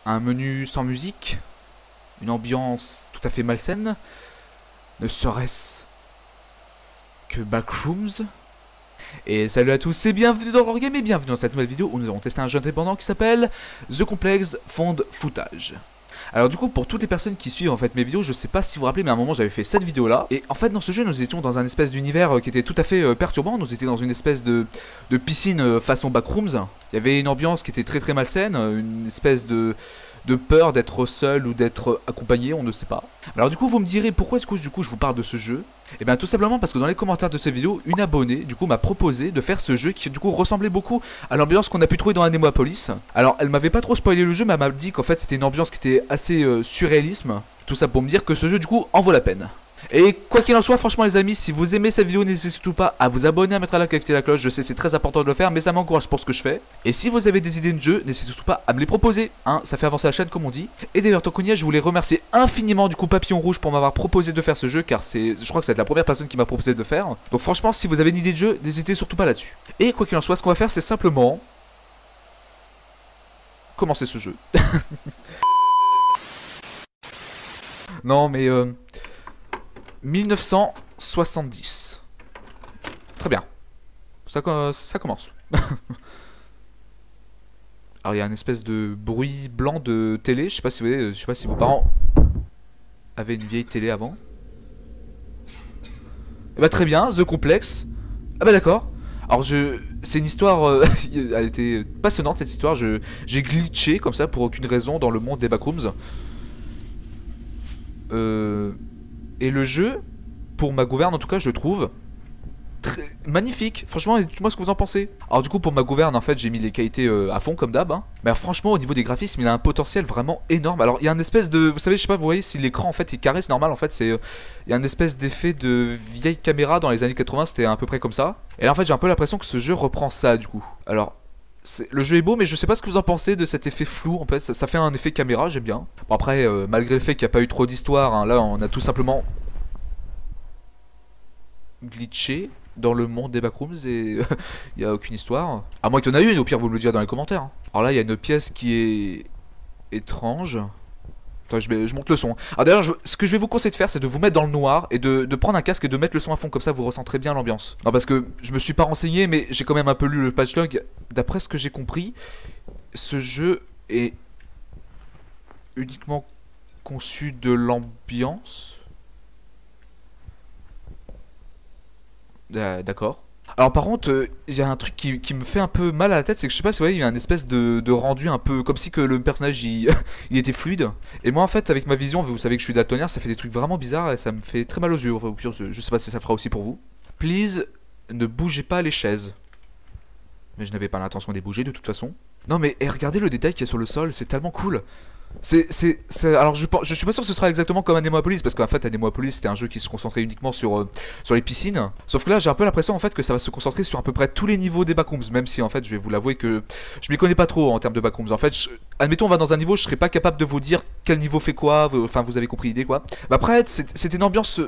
Un menu sans musique, une ambiance tout à fait malsaine, ne serait-ce que Backrooms. Et salut à tous et bienvenue dans Horror Game et bienvenue dans cette nouvelle vidéo où nous allons tester un jeu indépendant qui s'appelle The Complex Found Footage. Alors du coup, pour toutes les personnes qui suivent en fait mes vidéos, je sais pas si vous vous rappelez, mais à un moment j'avais fait cette vidéo là. Et en fait dans ce jeu nous étions dans un espèce d'univers qui était tout à fait perturbant. Nous étions dans une espèce de piscine façon Backrooms. Il y avait une ambiance qui était très malsaine, une espèce de peur d'être seul ou d'être accompagné, on ne sait pas. Alors du coup vous me direz pourquoi est-ce que du coup je vous parle de ce jeu. Et bien tout simplement parce que dans les commentaires de cette vidéo, une abonnée du coup m'a proposé de faire ce jeu qui du coup ressemblait beaucoup à l'ambiance qu'on a pu trouver dans Anemopolis. Alors elle m'avait pas trop spoilé le jeu, mais elle m'a dit qu'en fait c'était une ambiance qui était assez surréalisme. Tout ça pour me dire que ce jeu du coup en vaut la peine. Et quoi qu'il en soit, franchement les amis, si vous aimez cette vidéo, n'hésitez surtout pas à vous abonner, à mettre un like, à activer la cloche. Je sais c'est très important de le faire, mais ça m'encourage pour ce que je fais. Et si vous avez des idées de jeu, n'hésitez surtout pas à me les proposer, hein, ça fait avancer la chaîne comme on dit. Et d'ailleurs tant qu'on y est, je voulais remercier infiniment du coup Papillon Rouge pour m'avoir proposé de faire ce jeu, car je crois que c'est la première personne qui m'a proposé de le faire. Donc franchement, si vous avez une idée de jeu, n'hésitez surtout pas là-dessus. Et quoi qu'il en soit, ce qu'on va faire, c'est simplement commencer ce jeu. Non mais 1970. Très bien. Ça commence. Alors il y a une espèce de bruit blanc de télé. Je sais pas si vous voyez, je sais pas si vos parents avaient une vieille télé avant. Et bah très bien, The Complex. Ah bah d'accord. Alors c'est une histoire, elle était passionnante cette histoire. J'ai glitché comme ça pour aucune raison dans le monde des backrooms. Et le jeu, pour ma gouverne en tout cas, je trouve très magnifique. Franchement, dites-moi ce que vous en pensez. Alors du coup, pour ma gouverne, en fait, j'ai mis les qualités à fond comme d'hab. Hein. Mais franchement, au niveau des graphismes, il a un potentiel vraiment énorme. Alors, il y a une espèce de, vous savez, je sais pas, vous voyez, si l'écran en fait est carré, c'est normal. En fait, c'est, il y a une espèce d'effet de vieille caméra dans les années 80. C'était à peu près comme ça. Et là, en fait, j'ai un peu l'impression que ce jeu reprend ça du coup. Alors. Le jeu est beau, mais je sais pas ce que vous en pensez de cet effet flou. En fait, ça fait un effet caméra, j'aime bien. Bon après, malgré le fait qu'il n'y a pas eu trop d'histoire, hein, là on a tout simplement glitché dans le monde des backrooms et il n'y a aucune histoire. À moins qu'il y en a une, au pire vous me le direz dans les commentaires. Alors là, il y a une pièce qui est étrange. Attends, je monte le son. Alors d'ailleurs, ce que je vais vous conseiller de faire, c'est de vous mettre dans le noir et de prendre un casque et de mettre le son à fond, comme ça vous ressentirez bien l'ambiance. Non, parce que je me suis pas renseigné, mais j'ai quand même un peu lu le patchlog. D'après ce que j'ai compris, ce jeu est uniquement conçu de l'ambiance. D'accord. Alors par contre, il y a un truc qui me fait un peu mal à la tête, c'est que je sais pas si vous voyez, il y a une espèce de rendu un peu comme si que le personnage il était fluide. Et moi en fait avec ma vision, vous savez que je suis daltonien, ça fait des trucs vraiment bizarres et ça me fait très mal aux yeux. Enfin, au pire, je sais pas si ça fera aussi pour vous. Please, ne bougez pas les chaises. Mais je n'avais pas l'intention de les bouger de toute façon. Non mais regardez le détail qu'il y a sur le sol, c'est tellement cool. Alors je suis pas sûr que ce sera exactement comme Anemopolis, parce qu'en fait Anemopolis c'était un jeu qui se concentrait uniquement sur les piscines. Sauf que là j'ai un peu l'impression en fait que ça va se concentrer sur à peu près tous les niveaux des backrooms, même si en fait je vais vous l'avouer que je m'y connais pas trop en termes de backrooms. En fait, admettons on va dans un niveau, je serais pas capable de vous dire quel niveau fait quoi, enfin vous avez compris l'idée quoi. Bah après c'était une ambiance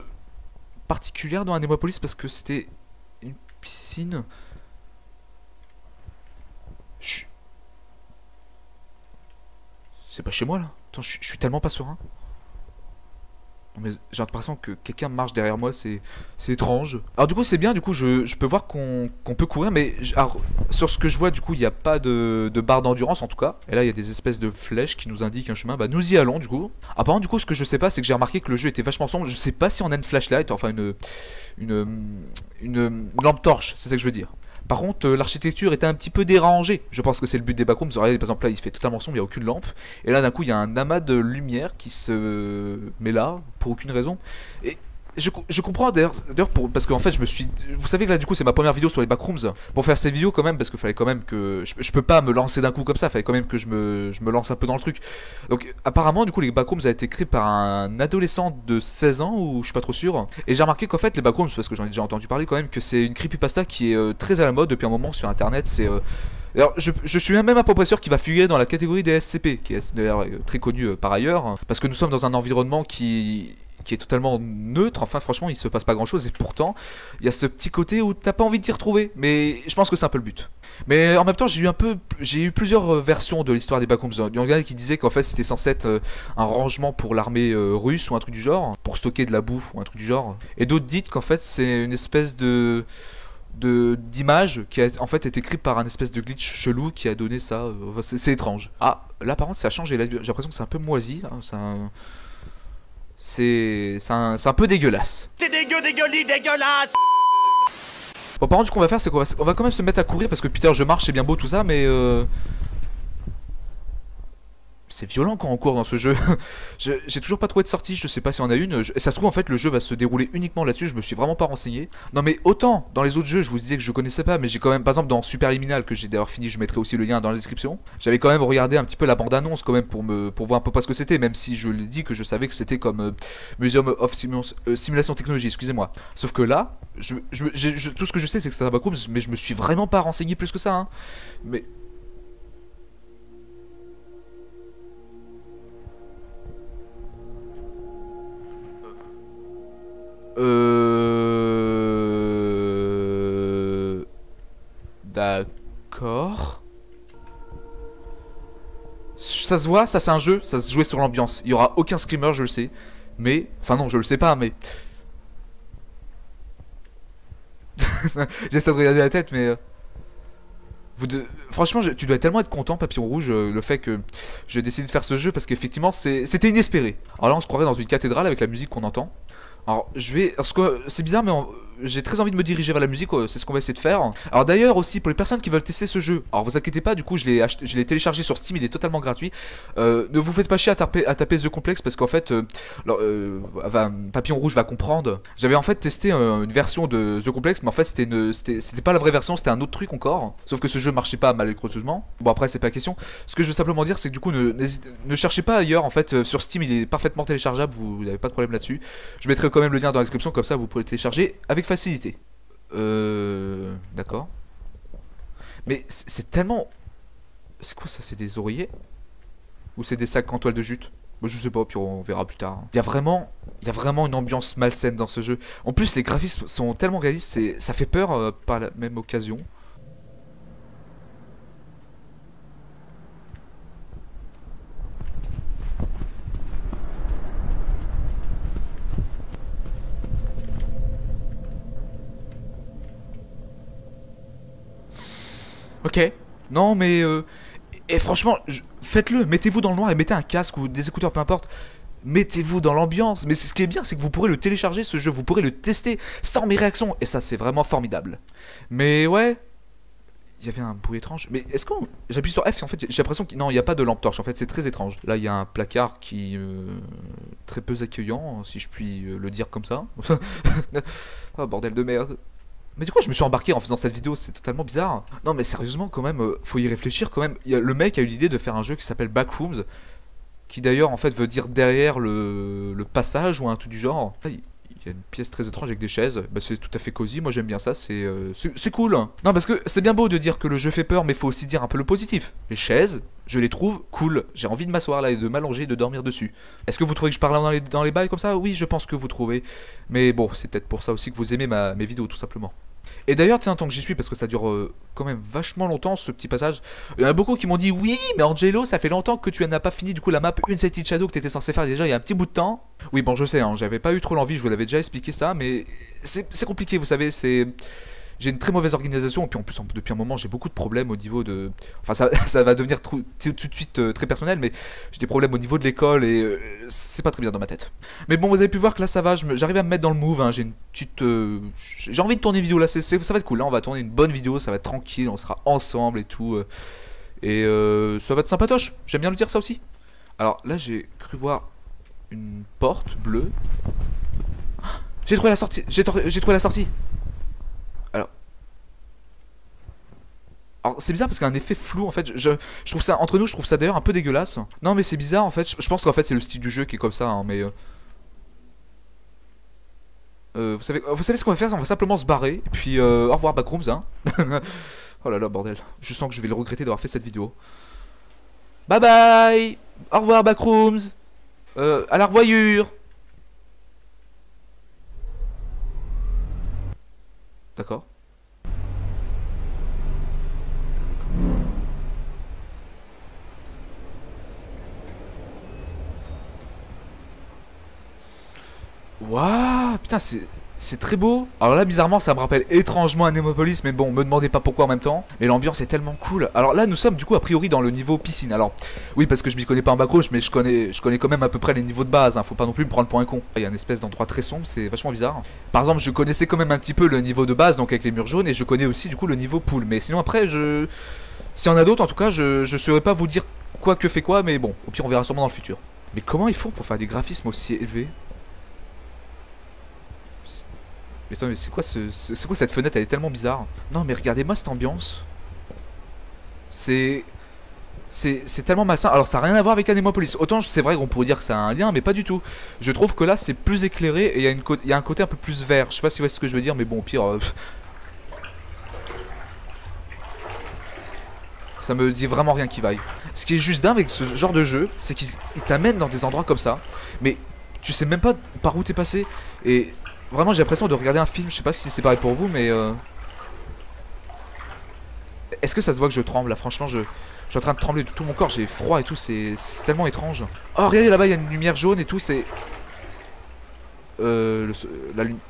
particulière dans Anemopolis parce que c'était une piscine. C'est pas chez moi là. Attends, je suis tellement pas serein. Non mais j'ai l'impression que quelqu'un marche derrière moi, c'est étrange. Alors du coup c'est bien, du coup je peux voir qu'on peut courir, mais alors, sur ce que je vois du coup il n'y a pas de barre d'endurance en tout cas. Et là il y a des espèces de flèches qui nous indiquent un chemin, bah nous y allons du coup. Apparemment du coup ce que je sais pas c'est que j'ai remarqué que le jeu était vachement sombre. Je sais pas si on a une flashlight, enfin une lampe torche, c'est ça que je veux dire. Par contre, l'architecture était un petit peu dérangée. Je pense que c'est le but des backrooms. Regardez, par exemple, là, il fait totalement sombre, il n'y a aucune lampe. Et là, d'un coup, il y a un amas de lumière qui se met là, pour aucune raison. Et je comprends d'ailleurs, parce qu'en fait, vous savez que là, du coup, c'est ma première vidéo sur les backrooms. Pour faire cette vidéo, quand même, parce qu'il fallait quand même que. Je peux pas me lancer d'un coup comme ça, il fallait quand même que je me lance un peu dans le truc. Donc, apparemment, du coup, les backrooms a été créés par un adolescent de 16 ans, ou je suis pas trop sûr. Et j'ai remarqué qu'en fait, les backrooms, parce que j'en ai déjà entendu parler quand même, que c'est une creepypasta qui est très à la mode depuis un moment sur internet. C'est. Alors, je suis même à peu près sûr qu'il va figurer dans la catégorie des SCP, qui est d'ailleurs très connu par ailleurs, parce que nous sommes dans un environnement qui qui est totalement neutre. Enfin, franchement, il se passe pas grand chose. Et pourtant, il y a ce petit côté où t'as pas envie de t'y retrouver. Mais je pense que c'est un peu le but. Mais en même temps, j'ai eu plusieurs versions de l'histoire des Backrooms. Il y en a qui disaient qu'en fait, c'était censé être un rangement pour l'armée russe ou un truc du genre, pour stocker de la bouffe ou un truc du genre. Et d'autres disent qu'en fait, c'est une espèce d'image qui a en fait été créée par un espèce de glitch chelou qui a donné ça. C'est étrange. Ah, là par contre, ça a changé. J'ai l'impression que c'est un peu moisi. Là. C'est un peu dégueulasse. C'est dégueulasse. Bon, par contre, ce qu'on va faire, c'est qu'on va quand même se mettre à courir parce que Peter, je marche, c'est bien beau tout ça, mais c'est violent quand on court dans ce jeu. J'ai toujours pas trouvé de sortie, je sais pas si on a une. Ça se trouve, en fait, le jeu va se dérouler uniquement là-dessus, je me suis vraiment pas renseigné. Non, mais autant dans les autres jeux, je vous disais que je connaissais pas, mais j'ai quand même, par exemple, dans Superliminal, que j'ai d'ailleurs fini, je mettrai aussi le lien dans la description. J'avais quand même regardé un petit peu la bande-annonce, quand même, pour voir un peu pas ce que c'était, même si je l'ai dit que je savais que c'était comme Museum of Simulation Technology, excusez-moi. Sauf que là, tout ce que je sais, c'est que c'était un Backrooms, mais je me suis vraiment pas renseigné plus que ça, hein. Mais. D'accord. Ça se voit, ça c'est un jeu, ça se jouait sur l'ambiance. Il y aura aucun screamer, je le sais. Mais, enfin non, je le sais pas, mais j'essaie de regarder la tête, mais franchement, tu dois tellement être content, Papillon Rouge, le fait que j'ai décidé de faire ce jeu parce qu'effectivement, c'était inespéré. Alors là, on se croirait dans une cathédrale avec la musique qu'on entend. Alors, c'est bizarre, mais j'ai très envie de me diriger vers la musique, c'est ce qu'on va essayer de faire. Alors d'ailleurs aussi, pour les personnes qui veulent tester ce jeu, alors vous inquiétez pas, du coup je l'ai téléchargé sur Steam, il est totalement gratuit. Ne vous faites pas chier à taper The Complex, parce qu'en fait, Papillon Rouge va comprendre. J'avais en fait testé une version de The Complex, mais en fait c'était pas la vraie version, c'était un autre truc encore. Sauf que ce jeu marchait pas malheureusement. Bon après c'est pas la question. Ce que je veux simplement dire, c'est que du coup ne cherchez pas ailleurs, en fait sur Steam il est parfaitement téléchargeable, vous n'avez pas de problème là-dessus. Je mettrai quand même le lien dans la description, comme ça vous pouvez le télécharger avec facilité. D'accord. Mais c'est tellement... C'est quoi ça? C'est des oreillers? Ou c'est des sacs en toile de jute? Moi je sais pas, puis on verra plus tard. Il y a vraiment une ambiance malsaine dans ce jeu. En plus les graphismes sont tellement réalistes, ça fait peur par la même occasion. Ok. Non mais et franchement, faites-le, mettez-vous dans le noir et mettez un casque ou des écouteurs, peu importe. Mettez-vous dans l'ambiance. Mais ce qui est bien, c'est que vous pourrez le télécharger ce jeu, vous pourrez le tester sans mes réactions. Et ça, c'est vraiment formidable. Mais ouais, il y avait un bruit étrange. Mais est-ce qu'on... J'appuie sur F et en fait, j'ai l'impression qu'il... Non, il n'y a pas de lampe torche, en fait, c'est très étrange. Là, il y a un placard qui... très peu accueillant, si je puis le dire comme ça. Oh, bordel de merde. Mais du coup je me suis embarqué en faisant cette vidéo, c'est totalement bizarre. Non mais sérieusement quand même, faut y réfléchir quand même. Le mec a eu l'idée de faire un jeu qui s'appelle Backrooms, qui d'ailleurs en fait veut dire derrière le passage ou un truc du genre. Là, il y a une pièce très étrange avec des chaises, bah, c'est tout à fait cosy, moi j'aime bien ça, c'est cool. Non parce que c'est bien beau de dire que le jeu fait peur, mais faut aussi dire un peu le positif. Les chaises, je les trouve cool, j'ai envie de m'asseoir là et de m'allonger et de dormir dessus. Est-ce que vous trouvez que je parle dans les bails comme ça? Oui, je pense que vous trouvez, mais bon, c'est peut-être pour ça aussi que vous aimez mes vidéos tout simplement. Et d'ailleurs, tiens, tant que j'y suis, parce que ça dure quand même vachement longtemps ce petit passage, il y en a beaucoup qui m'ont dit oui, mais Angelo, ça fait longtemps que tu n'as pas fini du coup la map Unsighted Shadow que tu étais censé faire déjà il y a un petit bout de temps. Oui, bon, je sais, hein, j'avais pas eu trop l'envie, je vous l'avais déjà expliqué ça, mais c'est compliqué, vous savez, j'ai une très mauvaise organisation, et puis en plus, depuis un moment, j'ai beaucoup de problèmes au niveau de... Enfin, ça va devenir tout de suite très personnel, mais j'ai des problèmes au niveau de l'école, et c'est pas très bien dans ma tête. Mais bon, vous avez pu voir que là, ça va, j'arrive à me mettre dans le move, hein, j'ai une petite... j'ai envie de tourner une vidéo, là, ça va être cool, là, on va tourner une bonne vidéo, ça va être tranquille, on sera ensemble et tout, et ça va être sympatoche, j'aime bien le dire ça aussi. Alors, là, j'ai cru voir une porte bleue. J'ai trouvé la sortie, j'ai trouvé la sortie. Alors c'est bizarre parce qu'il y a un effet flou en fait, je trouve ça, entre nous je trouve ça d'ailleurs un peu dégueulasse. Non mais c'est bizarre en fait, je pense qu'en fait c'est le style du jeu qui est comme ça hein, mais vous savez ce qu'on va faire, on va simplement se barrer, et puis au revoir Backrooms hein. Oh là là bordel, je sens que je vais le regretter d'avoir fait cette vidéo. Bye bye. Au revoir Backrooms. À la revoyure. Waouh, putain, c'est très beau. Alors là, bizarrement, ça me rappelle étrangement Anemopolis, mais bon, me demandez pas pourquoi en même temps. Mais l'ambiance est tellement cool. Alors là, nous sommes du coup a priori dans le niveau piscine. Alors oui, parce que je m'y connais pas en backroach, mais je connais quand même à peu près les niveaux de base. Hein. Faut pas non plus me prendre pour un con. Il y a une espèce d'endroit très sombre, c'est vachement bizarre. Par exemple, je connaissais quand même un petit peu le niveau de base, donc avec les murs jaunes, et je connais aussi du coup le niveau pool. Mais sinon après, s'il y en a d'autres, en tout cas, je saurais pas vous dire quoi que fait quoi, mais bon, au pire on verra sûrement dans le futur. Mais comment ils font pour faire des graphismes aussi élevés? Mais attends, mais c'est quoi cette fenêtre? Elle est tellement bizarre. Non, mais regardez-moi cette ambiance. C'est tellement malsain. Alors ça n'a rien à voir avec Anemopolis. Autant c'est vrai qu'on pourrait dire que ça a un lien, mais pas du tout. Je trouve que là c'est plus éclairé et il y a un côté un peu plus vert. Je sais pas si vous voyez ce que je veux dire, mais bon, au pire. Ça me dit vraiment rien qui vaille. Ce qui est juste dingue avec ce genre de jeu, c'est qu'il t'amène dans des endroits comme ça, mais tu sais même pas par où t'es passé. Et vraiment j'ai l'impression de regarder un film. Je sais pas si c'est pareil pour vous, mais est-ce que ça se voit que je tremble là? Franchement, je suis en train de trembler de tout mon corps, j'ai froid et tout, c'est tellement étrange. Oh, regardez là-bas, il y a une lumière jaune et tout, c'est... la lumière...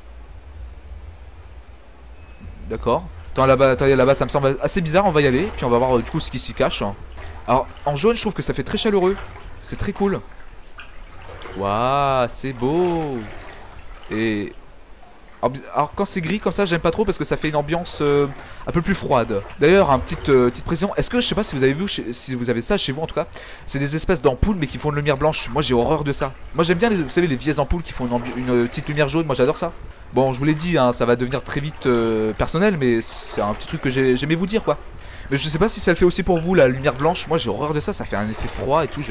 D'accord. Attendez, là-bas, ça me semble assez bizarre, on va y aller, puis on va voir du coup ce qui s'y cache. Alors, en jaune, je trouve que ça fait très chaleureux, c'est très cool. Waouh, c'est beau. Et... Alors quand c'est gris comme ça j'aime pas trop parce que ça fait une ambiance un peu plus froide. D'ailleurs petite précision, est-ce que je sais pas si vous avez vu, si vous avez ça chez vous en tout cas, c'est des espèces d'ampoules mais qui font une lumière blanche. Moi j'ai horreur de ça. Moi j'aime bien vous savez les vieilles ampoules qui font une petite lumière jaune, moi j'adore ça. Bon je vous l'ai dit hein, ça va devenir très vite personnel mais c'est un petit truc que j'aimais vous dire quoi. Mais je sais pas si ça le fait aussi pour vous la lumière blanche, moi j'ai horreur de ça, ça fait un effet froid et tout.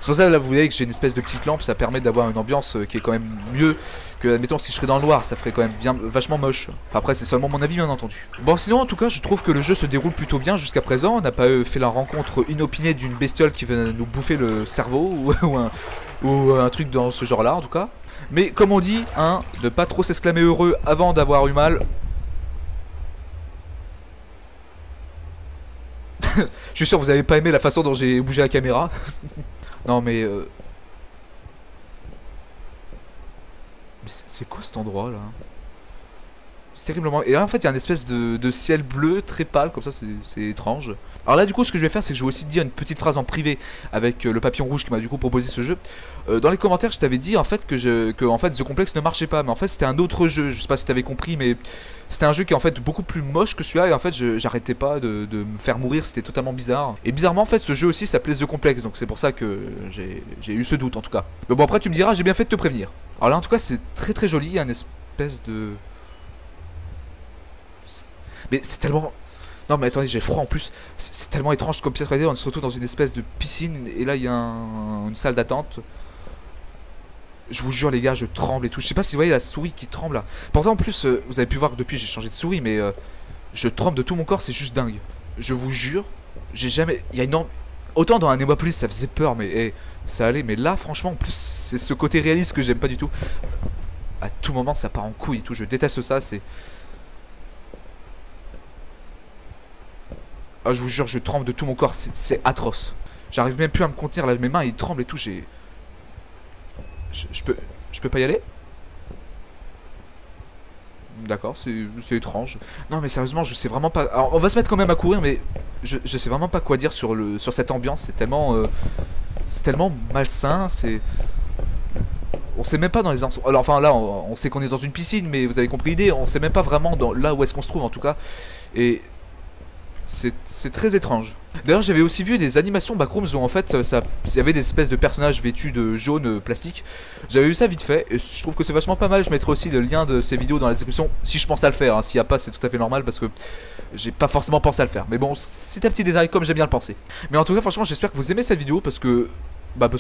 C'est pour ça que là vous voyez que j'ai une espèce de petite lampe, ça permet d'avoir une ambiance qui est quand même mieux que, admettons, si je serais dans le noir, ça ferait quand même vachement moche. Enfin, après c'est seulement mon avis bien entendu. Bon sinon en tout cas je trouve que le jeu se déroule plutôt bien jusqu'à présent, on n'a pas fait la rencontre inopinée d'une bestiole qui veut nous bouffer le cerveau ou un truc dans ce genre là en tout cas. Mais comme on dit, hein, ne pas trop s'exclamer heureux avant d'avoir eu mal. Je suis sûr que vous avez pas aimé la façon dont j'ai bougé la caméra. Non mais c'est quoi cet endroit là? C'est terriblement... Et là en fait il y a une espèce de ciel bleu très pâle comme ça, c'est étrange. Alors là du coup ce que je vais faire c'est que je vais aussi dire une petite phrase en privé avec le papillon rouge qui m'a du coup proposé ce jeu. Dans les commentaires je t'avais dit en fait que en fait The Complex ne marchait pas, mais en fait c'était un autre jeu, je sais pas si t'avais compris mais c'était un jeu qui est en fait beaucoup plus moche que celui-là et en fait j'arrêtais pas de me faire mourir, c'était totalement bizarre. Et bizarrement en fait ce jeu aussi s'appelait The Complex, donc c'est pour ça que j'ai eu ce doute en tout cas. Mais bon après tu me diras j'ai bien fait de te prévenir. Alors là en tout cas c'est très joli, il y a une espèce de... Mais c'est tellement... Non mais attendez, j'ai froid en plus. C'est tellement étrange comme pièce 3D, on se retrouve dans une espèce de piscine et là il y a une salle d'attente. Je vous jure les gars, je tremble et tout. Je sais pas si vous voyez la souris qui tremble là. Pourtant en plus, vous avez pu voir que depuis j'ai changé de souris, mais je tremble de tout mon corps, c'est juste dingue. Je vous jure, j'ai jamais... Il y a une... Autant dans Anemopolis ça faisait peur, mais ça allait. Mais là franchement en plus c'est ce côté réaliste que j'aime pas du tout. À tout moment ça part en couille et tout, je déteste ça, c'est... Ah, je vous jure, je tremble de tout mon corps, c'est atroce. J'arrive même plus à me contenir, là, mes mains ils tremblent et tout, j'ai... Je peux pas y aller? D'accord, c'est étrange. Non mais sérieusement, je sais vraiment pas... Alors, on va se mettre quand même à courir, mais je sais vraiment pas quoi dire sur cette ambiance, c'est tellement malsain, c'est... On sait même pas dans les... Alors enfin là, on sait qu'on est dans une piscine, mais vous avez compris l'idée, on sait même pas vraiment là où est-ce qu'on se trouve en tout cas. Et... C'est très étrange. D'ailleurs j'avais aussi vu des animations backrooms où en fait il y avait des espèces de personnages vêtus de jaune plastique. J'avais vu ça vite fait et je trouve que c'est vachement pas mal. Je mettrai aussi le lien de ces vidéos dans la description si je pense à le faire, hein. S'il n'y a pas c'est tout à fait normal parce que j'ai pas forcément pensé à le faire. Mais bon c'est un petit détail comme j'aime bien le penser. Mais en tout cas franchement j'espère que vous aimez cette vidéo parce que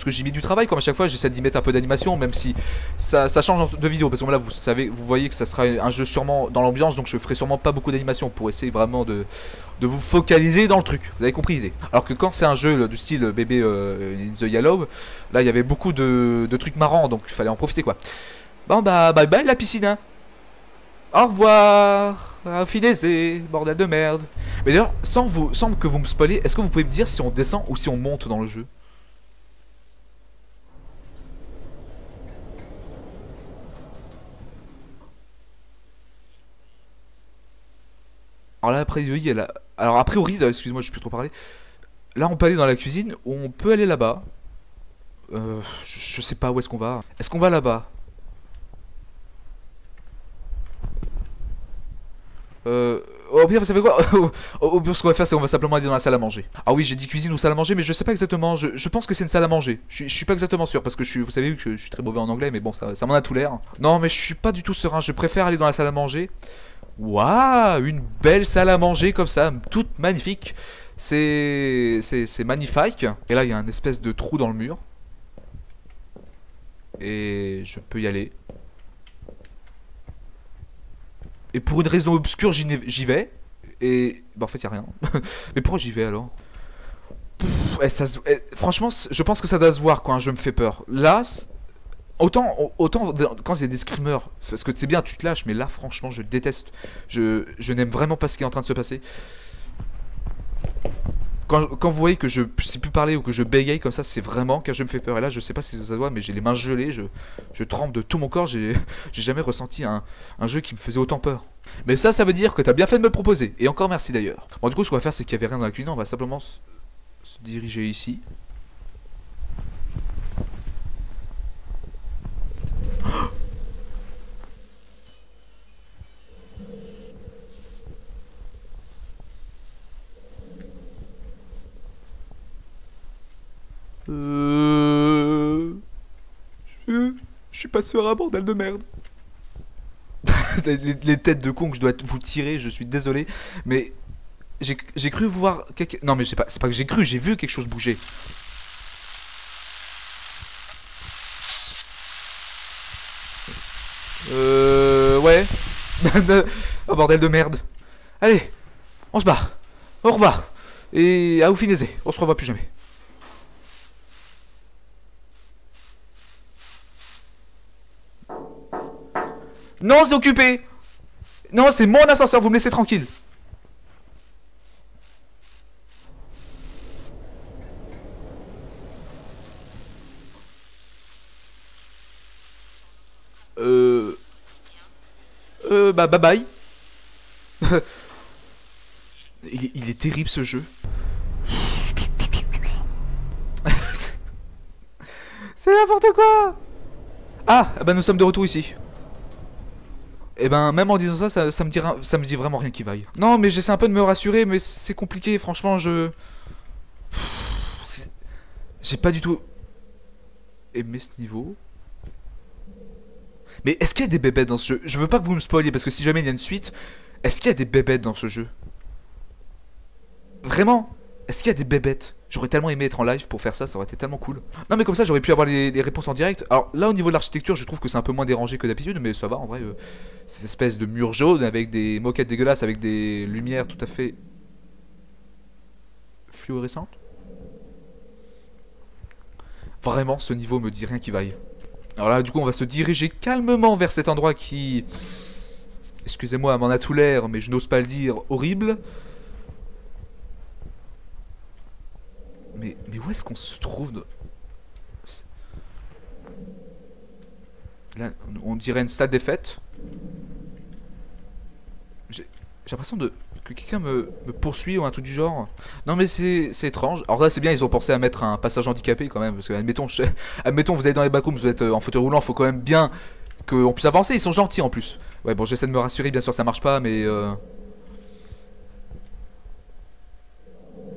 j'y mets du travail comme à chaque fois, j'essaie d'y mettre un peu d'animation même si ça change de vidéo parce que là vous voyez que ça sera un jeu sûrement dans l'ambiance donc je ferai sûrement pas beaucoup d'animation pour essayer vraiment de vous focaliser dans le truc, vous avez compris l'idée. Alors que quand c'est un jeu du style bébé in the Yellow, là il y avait beaucoup de trucs marrants donc il fallait en profiter quoi. Bon bah bye bye la piscine hein. Au revoir, finissez, bordel de merde. Mais d'ailleurs sans que vous me spoilez, est-ce que vous pouvez me dire si on descend ou si on monte dans le jeu? Alors là, a priori, elle a... Alors a priori, excuse-moi, je peux trop parler. Là, on peut aller dans la cuisine, on peut aller là-bas. Je sais pas où est-ce qu'on va. Est-ce qu'on va là-bas? Au pire, ça fait quoi? Au pire, ce qu'on va faire, c'est qu'on va simplement aller dans la salle à manger. Ah oui, j'ai dit cuisine ou salle à manger, mais je sais pas exactement. Je pense que c'est une salle à manger. Je suis pas exactement sûr parce que vous savez que je suis très mauvais en anglais, mais bon, ça m'en a tout l'air. Non, mais je suis pas du tout serein. Je préfère aller dans la salle à manger. Waouh, une belle salle à manger comme ça, toute magnifique. C'est magnifique. Et là, il y a un espèce de trou dans le mur. Et je peux y aller. Et pour une raison obscure, j'y vais. Et bah en fait, y a rien. Mais pourquoi j'y vais alors? Franchement, je pense que ça doit se voir quand un jeu me fait peur. Là, autant quand il y a des screamers, parce que c'est bien, tu te lâches, mais là, franchement, je déteste. Je n'aime vraiment pas ce qui est en train de se passer. Quand vous voyez que je sais plus parler ou que je bégaye comme ça, c'est vraiment qu'un jeu me fait peur. Et là, je sais pas si ça se voit, mais j'ai les mains gelées, je tremble de tout mon corps. J'ai jamais ressenti un jeu qui me faisait autant peur. Mais ça veut dire que t'as bien fait de me le proposer. Et encore merci d'ailleurs. Bon, du coup, ce qu'on va faire, c'est qu'il y avait rien dans la cuisine. On va simplement se diriger ici. Je suis pas serein, bordel de merde. les têtes de con que je dois vous tirer, je suis désolé. Mais j'ai cru voir quelque... Non mais c'est pas que j'ai cru, j'ai vu quelque chose bouger. Ouais. Oh bordel de merde. Allez, on se barre. Au revoir. Et à Oufineze, on se revoit plus jamais. Non, c'est occupé. Non, c'est mon ascenseur, vous me laissez tranquille. Bah bye bye. il est terrible ce jeu. C'est n'importe quoi. Ah, bah nous sommes de retour ici. Et ben même en disant ça, ça me dit vraiment rien qui vaille. Non mais j'essaie un peu de me rassurer, mais c'est compliqué, franchement j'ai pas du tout aimé ce niveau. Mais est-ce qu'il y a des bébêtes dans ce jeu? Je veux pas que vous me spoiliez, parce que si jamais il y a une suite, est-ce qu'il y a des bébêtes dans ce jeu? Vraiment? Est-ce qu'il y a des bébêtes? J'aurais tellement aimé être en live pour faire ça, ça aurait été tellement cool. Non mais comme ça j'aurais pu avoir les réponses en direct. Alors là au niveau de l'architecture je trouve que c'est un peu moins dérangé que d'habitude, mais ça va en vrai. Ces espèces de murs jaunes avec des moquettes dégueulasses, avec des lumières tout à fait fluorescentes. Vraiment ce niveau me dit rien qui vaille. Alors là du coup on va se diriger calmement vers cet endroit qui... Excusez-moi, m'en a tout l'air, mais je n'ose pas le dire, horrible. Mais où est-ce qu'on se trouve? Là, on dirait une salle des fêtes. J'ai l'impression que quelqu'un me poursuit ou un truc du genre. Non mais c'est étrange. Alors là c'est bien, ils ont pensé à mettre un passage handicapé quand même. Parce que admettons vous allez dans les backrooms, vous êtes en fauteuil roulant, faut quand même bien qu'on puisse avancer. Ils sont gentils en plus. Ouais bon, j'essaie de me rassurer, bien sûr ça marche pas, mais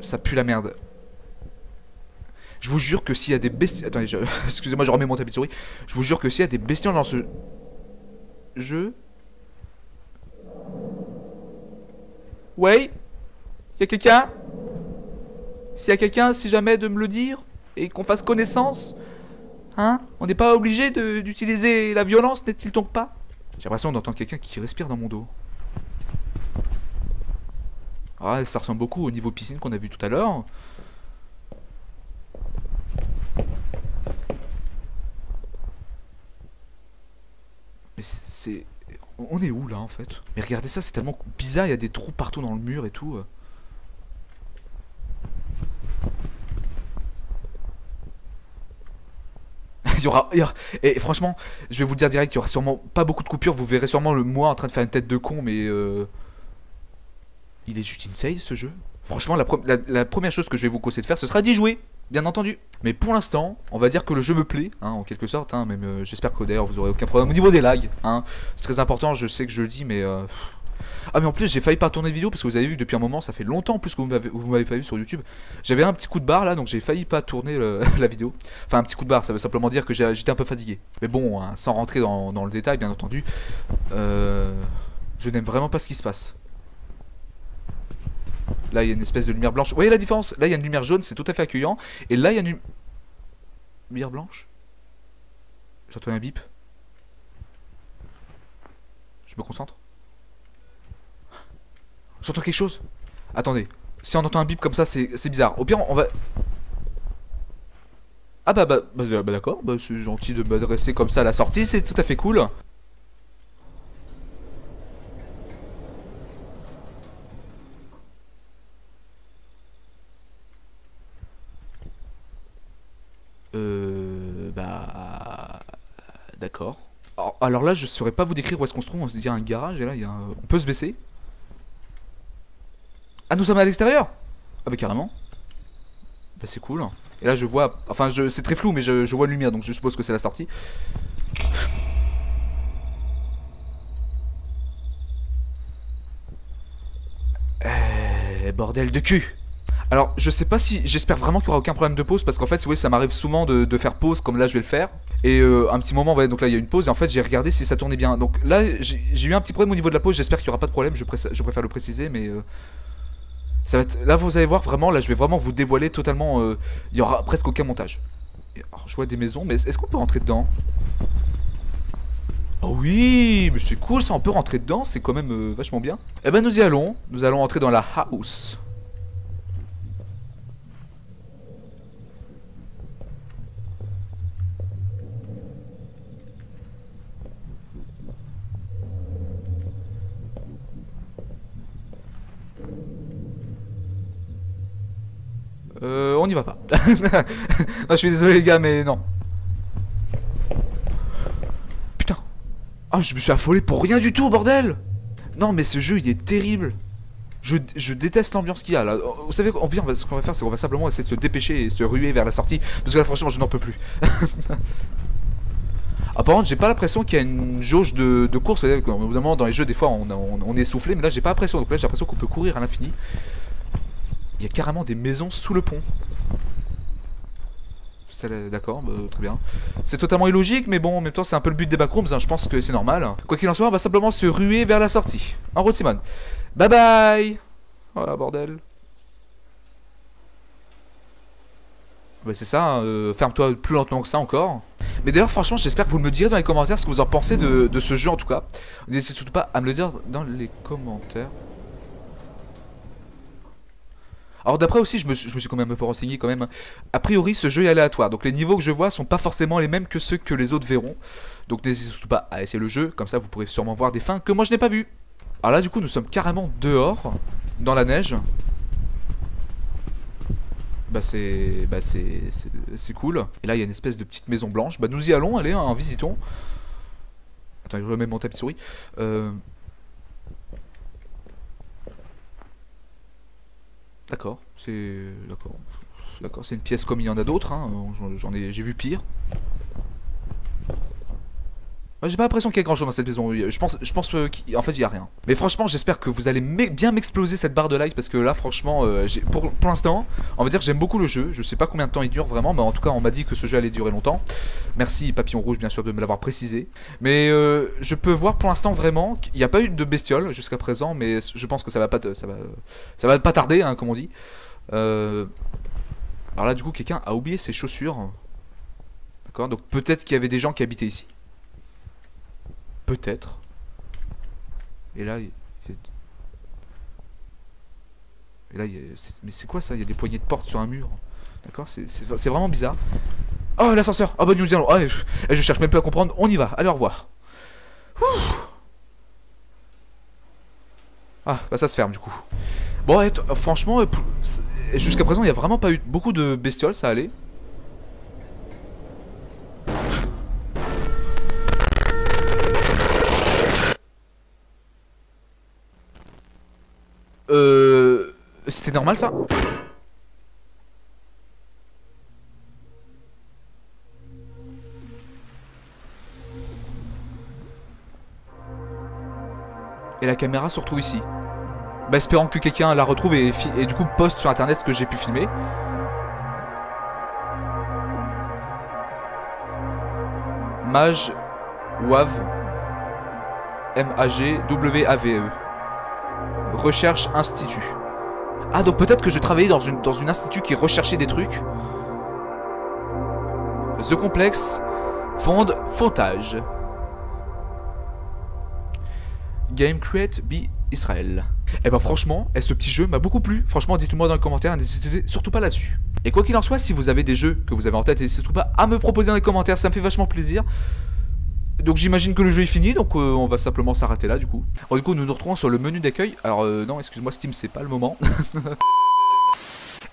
ça pue la merde. Je vous jure que s'il y a des bestioles... Attendez, excusez-moi, je remets mon tapis de souris. Je vous jure que s'il y a des bestioles dans ce jeu... Ouais? Y'a quelqu'un? S'il y a quelqu'un, si jamais, de me le dire, et qu'on fasse connaissance, hein? On n'est pas obligé d'utiliser la violence, n'est-il donc pas? J'ai l'impression d'entendre quelqu'un qui respire dans mon dos. Ah, ça ressemble beaucoup au niveau piscine qu'on a vu tout à l'heure. Mais c'est... On est où là en fait? Mais regardez ça, c'est tellement bizarre, il y a des trous partout dans le mur et tout. Et franchement, je vais vous le dire direct, il y aura sûrement pas beaucoup de coupures, vous verrez sûrement moi en train de faire une tête de con, mais Il est juste insane ce jeu. Franchement, la première chose que je vais vous conseiller de faire, ce sera d'y jouer, bien entendu. Mais pour l'instant, on va dire que le jeu me plaît, hein, en quelque sorte. Hein, même j'espère que d'ailleurs vous aurez aucun problème au niveau des lags. Hein. C'est très important, je sais que je le dis, mais... Ah mais en plus j'ai failli pas tourner de vidéo parce que vous avez vu que depuis un moment, ça fait longtemps en plus que vous m'avez pas vu sur YouTube. J'avais un petit coup de barre là, donc j'ai failli pas tourner la vidéo. Enfin un petit coup de barre, ça veut simplement dire que j'étais un peu fatigué. Mais bon, hein, sans rentrer dans le détail bien entendu, je n'aime vraiment pas ce qui se passe. Là il y a une espèce de lumière blanche. Vous voyez la différence? Là il y a une lumière jaune, c'est tout à fait accueillant. Et là il y a une lumière blanche. J'entends un bip. Je me concentre. J'entends quelque chose. Attendez. Si on entend un bip comme ça, c'est bizarre. Au pire, on va... Ah bah d'accord. Bah, c'est gentil de m'adresser comme ça à la sortie. C'est tout à fait cool. D'accord. Alors là, je saurais pas vous décrire où est-ce qu'on se trouve. On se dit, il y a un garage et là, on peut se baisser. Ah, nous sommes à l'extérieur. Ah bah carrément. Bah c'est cool. Et là je vois, enfin c'est très flou mais je vois une lumière donc je suppose que c'est la sortie. Bordel de cul. Alors je sais pas si, j'espère vraiment qu'il y aura aucun problème de pause parce qu'en fait oui, ça m'arrive souvent de faire pause comme là je vais le faire. Et un petit moment, ouais, donc là il y a une pause et en fait j'ai regardé si ça tournait bien. Donc là j'ai eu un petit problème au niveau de la pause, j'espère qu'il y aura pas de problème, je préfère le préciser mais... Ça va être... Là vous allez voir vraiment, là je vais vraiment vous dévoiler totalement, il y aura presque aucun montage. Alors je vois des maisons, mais est-ce qu'on peut rentrer dedans? Oh oui, mais c'est cool ça, on peut rentrer dedans, c'est quand même vachement bien. Eh ben nous y allons, nous allons entrer dans la house. On n'y va pas. Non, je suis désolé les gars, mais non. Putain. Ah, je me suis affolé pour rien du tout, bordel. Non, mais ce jeu, il est terrible. Je déteste l'ambiance qu'il y a là. Vous savez, en pire, ce qu'on va faire, c'est qu'on va simplement essayer de se dépêcher et se ruer vers la sortie. Parce que là, franchement, je n'en peux plus. Apparemment, j'ai pas l'impression qu'il y a une jauge de course. Évidemment, dans les jeux, des fois, on est essoufflé, mais là, j'ai pas l'impression. Donc là, j'ai l'impression qu'on peut courir à l'infini. Il y a carrément des maisons sous le pont. D'accord, bah, très bien. C'est totalement illogique, mais bon, en même temps, c'est un peu le but des backrooms, hein, je pense que c'est normal. Quoi qu'il en soit, on va simplement se ruer vers la sortie. En route, Simone. Bye bye. Voilà, bordel. Bah c'est ça, ferme-toi plus lentement que ça encore. Mais d'ailleurs, franchement, j'espère que vous me direz dans les commentaires ce que vous en pensez de ce jeu en tout cas. N'hésitez surtout pas à me le dire dans les commentaires. Alors d'après aussi, je me suis quand même un peu renseigné quand même. A priori, ce jeu est aléatoire. Donc les niveaux que je vois sont pas forcément les mêmes que ceux que les autres verront. Donc n'hésitez surtout pas à essayer le jeu. Comme ça, vous pourrez sûrement voir des fins que moi je n'ai pas vues. Alors là, du coup, nous sommes carrément dehors, dans la neige. Bah c'est cool. Et là, il y a une espèce de petite maison blanche. Bah nous y allons, allez, hein, visitons. Attends, je remets mon tapis de souris. D'accord, D'accord, c'est une pièce comme il y en a d'autres, hein. J'ai vu pire. J'ai pas l'impression qu'il y ait grand chose dans cette maison. Je pense qu'en fait il y a rien. Mais franchement, j'espère que vous allez bien m'exploser cette barre de like parce que là, franchement, pour l'instant, on va dire que j'aime beaucoup le jeu. Je sais pas combien de temps il dure vraiment, mais en tout cas, on m'a dit que ce jeu allait durer longtemps. Merci Papillon Rouge, bien sûr, de me l'avoir précisé. Mais je peux voir pour l'instant vraiment qu'il n'y a pas eu de bestiole jusqu'à présent, mais je pense que ça va pas tarder, hein, comme on dit. Alors là, du coup, quelqu'un a oublié ses chaussures. D'accord, donc peut-être qu'il y avait des gens qui habitaient ici. Peut-être. Et là, mais c'est quoi ça? Il y a des poignées de porte sur un mur. D'accord, c'est vraiment bizarre. Oh, l'ascenseur. Ah bah nous y allons. Allez, je cherche même pas à comprendre. On y va. Allez, au revoir. Ah, bah ça se ferme du coup. Bon, ouais, franchement, jusqu'à présent, il n'y a vraiment pas eu beaucoup de bestioles, ça allait. C'était normal ça? Et la caméra se retrouve ici. Bah espérant que quelqu'un la retrouve et du coup poste sur internet ce que j'ai pu filmer. Mage WAV MAGWAVE Recherche Institut. Ah donc peut-être que je travaillais dans une institut qui recherchait des trucs. The Complex Fonde Fontage. Game Create by Israel. Et ben franchement, ce petit jeu m'a beaucoup plu. Franchement, dites-moi dans les commentaires, n'hésitez surtout pas là-dessus. Et quoi qu'il en soit, si vous avez des jeux que vous avez en tête, n'hésitez surtout pas à me proposer dans les commentaires, ça me fait vachement plaisir. Donc j'imagine que le jeu est fini, donc on va simplement s'arrêter là du coup. Alors du coup nous nous retrouvons sur le menu d'accueil. Alors non, excuse-moi Steam, c'est pas le moment.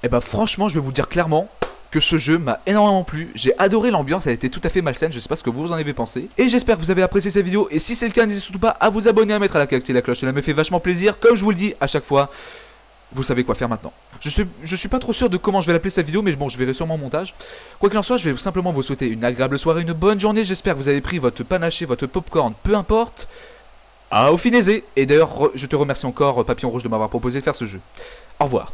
Et bah franchement, je vais vous dire clairement que ce jeu m'a énormément plu. J'ai adoré l'ambiance, elle était tout à fait malsaine, je sais pas ce que vous en avez pensé. Et j'espère que vous avez apprécié cette vidéo, et si c'est le cas, n'hésitez surtout pas à vous abonner, à mettre à activer la cloche, cela me fait vachement plaisir, comme je vous le dis à chaque fois. Vous savez quoi faire maintenant. Je suis pas trop sûr de comment je vais l'appeler cette vidéo, mais bon, je verrai sûrement en montage. Quoi qu'il en soit, je vais simplement vous souhaiter une agréable soirée, une bonne journée. J'espère que vous avez pris votre panaché, votre popcorn, peu importe. Au finissez. Et d'ailleurs, je te remercie encore, Papillon Rouge, de m'avoir proposé de faire ce jeu. Au revoir.